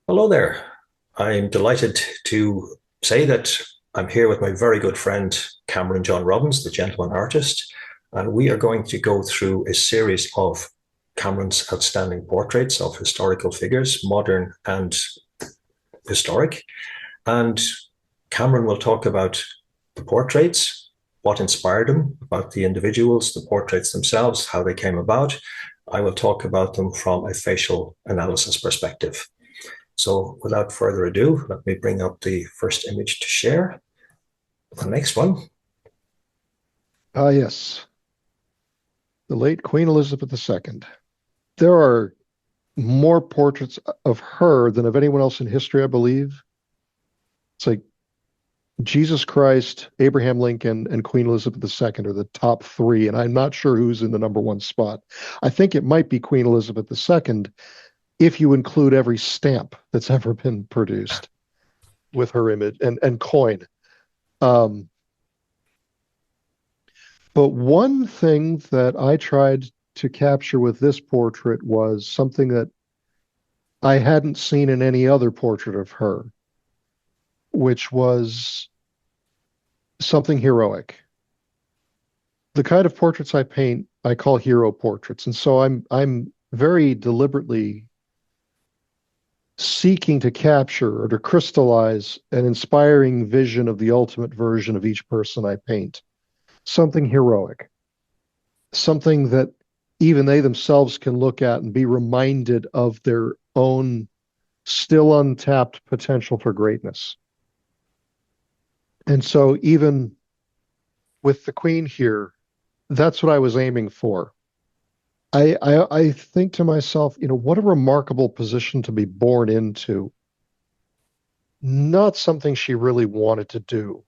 Hello there. I'm delighted to say that I'm here with my very good friend Cameron John Robbins, the gentleman artist, and we are going to go through a series of Cameron's outstanding portraits of historical figures, modern and historic. And Cameron will talk about the portraits, what inspired them, about the individuals, the portraits themselves, how they came about. I will talk about them from a facial analysis perspective. So without further ado, let me bring up the first image to share. The next one. Yes. The late Queen Elizabeth II. There are more portraits of her than of anyone else in history, I believe. It's like Jesus Christ, Abraham Lincoln, and Queen Elizabeth II are the top three, and I'm not sure who's in the number one spot. I think it might be Queen Elizabeth II if you include every stamp that's ever been produced with her image and coin. But one thing that I tried to capture with this portrait was something that I hadn't seen in any other portrait of her, which was something heroic. The kind of portraits I paint, I call hero portraits. And so I'm very deliberately seeking to capture or to crystallize an inspiring vision of the ultimate version of each person I paint. Something heroic, something that even they themselves can look at and be reminded of their own still untapped potential for greatness. And so even with the Queen here, that's what I was aiming for. I think to myself, what a remarkable position to be born into. Not something she really wanted to do,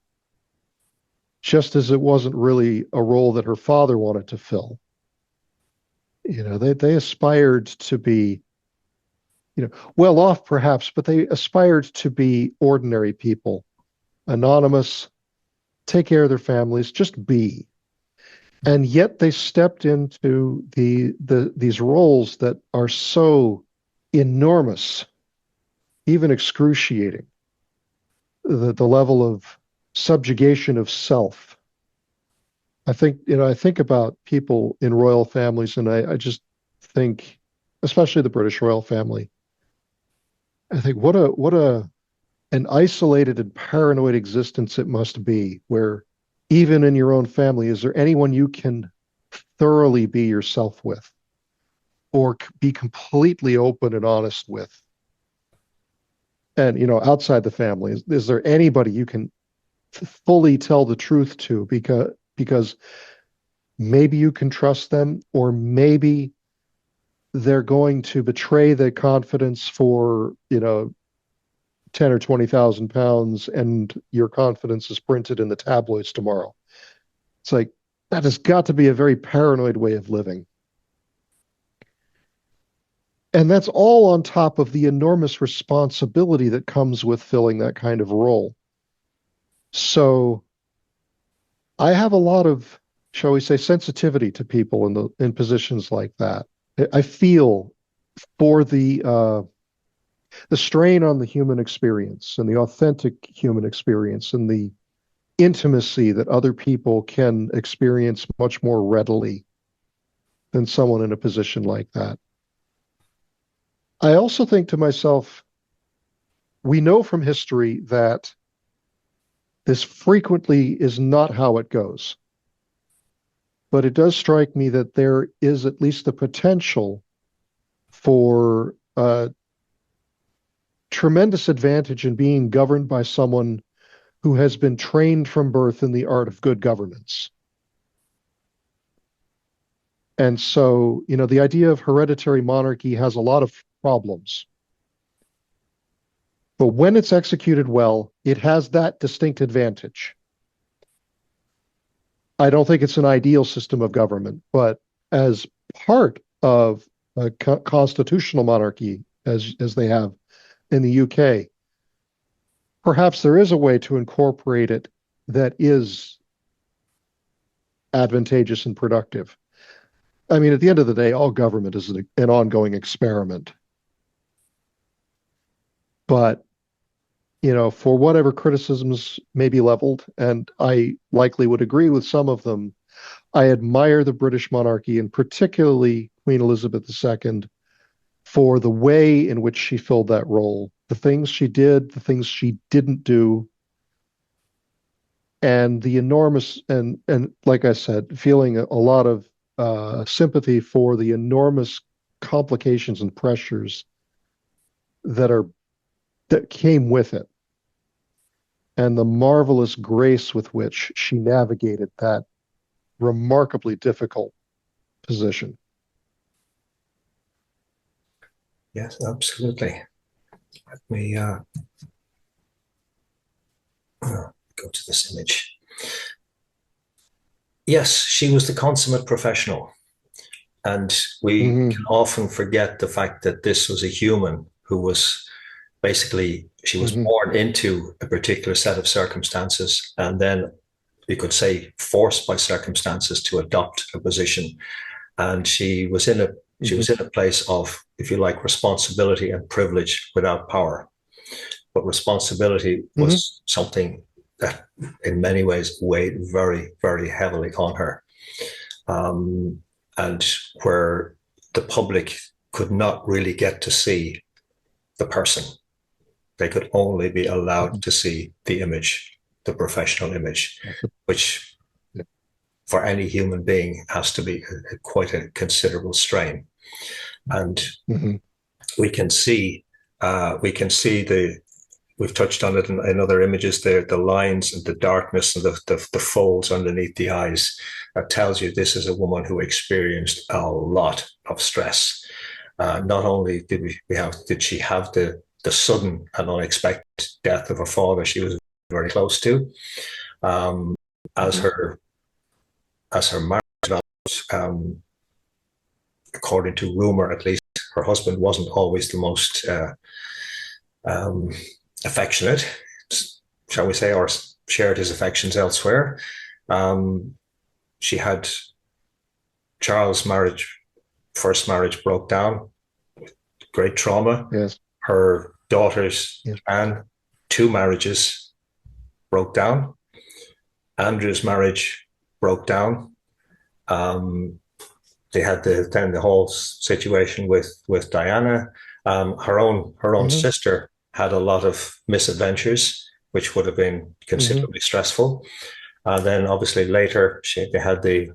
just as it wasn't really a role that her father wanted to fill. They aspired to be, well off perhaps, but they aspired to be ordinary people, anonymous, take care of their families, just be. And yet they stepped into these roles that are so enormous, even excruciating. The level of subjugation of self. I think about people in royal families, and I just think, especially the British royal family, I think what an isolated and paranoid existence it must be, where even in your own family, is there anyone you can thoroughly be yourself with or be completely open and honest with? And, outside the family, is there anybody you can fully tell the truth to because maybe you can trust them, or maybe they're going to betray the confidence for, 10 or 20,000 pounds, and your confidence is printed in the tabloids tomorrow. It's like, that has got to be a very paranoid way of living. And that's all on top of the enormous responsibility that comes with filling that kind of role. So I have a lot of, shall we say, sensitivity to people in positions like that. I feel for the strain on the human experience and the authentic human experience and the intimacy that other people can experience much more readily than someone in a position like that. I also think to myself, we know from history that this frequently is not how it goes. But it does strike me that there is at least the potential for tremendous advantage in being governed by someone who has been trained from birth in the art of good governance. And so, the idea of hereditary monarchy has a lot of problems. But when it's executed well, it has that distinct advantage. I don't think it's an ideal system of government, but as part of a constitutional monarchy, as they have in the UK, perhaps there is a way to incorporate it that is advantageous and productive. I mean, at the end of the day, all government is an ongoing experiment. But, for whatever criticisms may be leveled, and I likely would agree with some of them, I admire the British monarchy, and particularly Queen Elizabeth II, for the way in which she filled that role, the things she did, the things she didn't do, and the enormous and like I said, feeling a lot of sympathy for the enormous complications and pressures that are that came with it, and the marvelous grace with which she navigated that remarkably difficult position. Yes, absolutely. Let me go to this image. Yes, she was the consummate professional. And we can Hmm. often forget the fact that this was a human who was basically, she was Hmm. born into a particular set of circumstances, and then you could say forced by circumstances to adopt a position. And she Hmm. was in a place of, if you like, responsibility and privilege without power. But responsibility Hmm. was something that in many ways weighed very, very heavily on her. Um, and where the public could not really get to see the person. They could only be allowed to see the image, the professional image, which for any human being has to be quite a considerable strain. And Hmm. we can see we've touched on it in other images there, the lines and the darkness and the folds underneath the eyes. That tells you this is a woman who experienced a lot of stress. Not only did she have the sudden and unexpected death of her father, she was very close to. Um, as Hmm. her marriage developed, according to rumor, at least, her husband wasn't always the most um, affectionate, shall we say, or shared his affections elsewhere. Um, she had Charles' first marriage broke down, great trauma. Yes. Her daughters Yes. and two marriages broke down. Andrew's marriage broke down. Um, they had the whole situation with Diana. Her own Hmm. sister had a lot of misadventures, which would have been Hmm. considerably stressful. And then obviously later they had the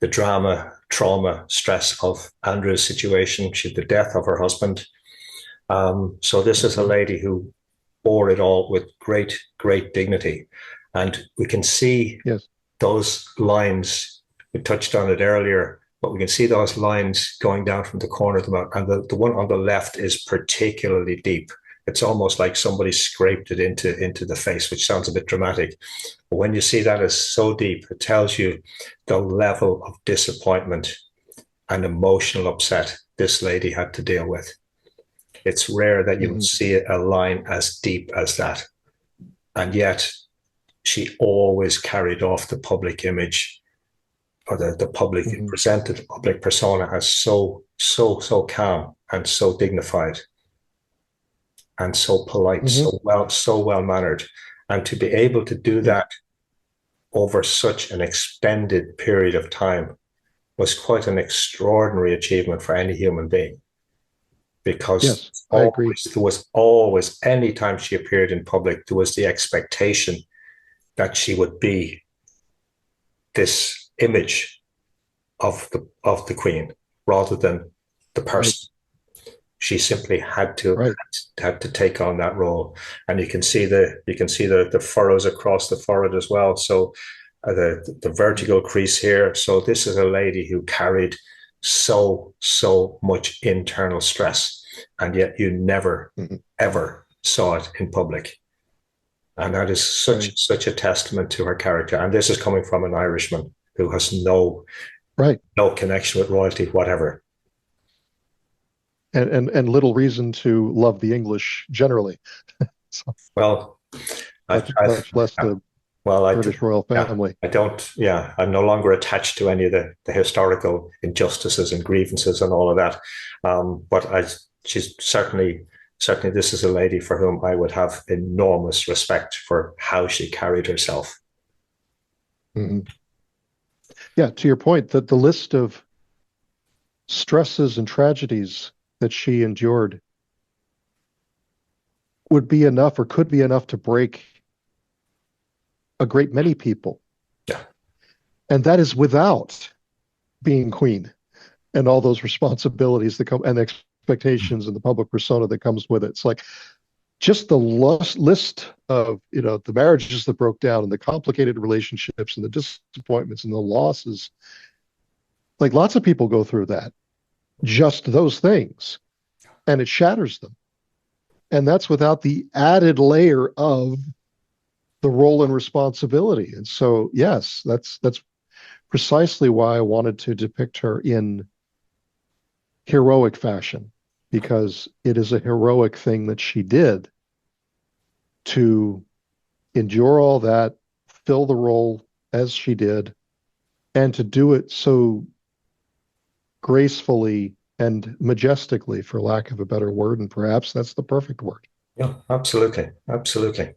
drama, trauma, stress of Andrew's situation. She had the death of her husband. So this is a Hmm. lady who bore it all with great, great dignity. And we can see Yes. those lines. We touched on it earlier, but we can see those lines going down from the corner of the mouth. And the one on the left is particularly deep. It's almost like somebody scraped it into the face, which sounds a bit dramatic. But when you see that as so deep, it tells you the level of disappointment and emotional upset this lady had to deal with. It's rare that you would Hmm. see a line as deep as that. And yet she always carried off the public image or the public Hmm. presented the public persona as so calm and so dignified and so polite, Hmm. so well mannered. And to be able to do Yes. that over such an extended period of time was quite an extraordinary achievement for any human being, because Yes. I agree. there was always, any time she appeared in public, there was the expectation that she would be this image of the queen rather than the Right. person. She simply Right. had to take on that role, and you can see the furrows across the forehead as well. So the vertical crease here. So this is a lady who carried so much internal stress, and yet you never Hmm. ever saw it in public. And that is Right. such a testament to her character. And this is coming from an Irishman who has Right. no connection with royalty whatever. And little reason to love the English generally. So Well, I've, much I've much less to. Well, British royal yeah, family. I don't, yeah, I'm no longer attached to any of the historical injustices and grievances and all of that. But she's certainly, this is a lady for whom I would have enormous respect for how she carried herself. Mhm. Yeah, to your point, that the list of stresses and tragedies that she endured would be enough or could be enough to break a great many people. Yeah. And that is without being queen and all those responsibilities that come and expectations and the public persona that comes with it. It's like just the list of, the marriages that broke down and the complicated relationships and the disappointments and the losses. Like lots of people go through that, just those things, and it shatters them. And that's without the added layer of the role and responsibility. And so, yes, that's precisely why I wanted to depict her in heroic fashion, because it is a heroic thing that she did to endure all that, fill the role as she did, and to do it so gracefully and majestically, for lack of a better word, and perhaps that's the perfect word. Yeah, absolutely. Absolutely.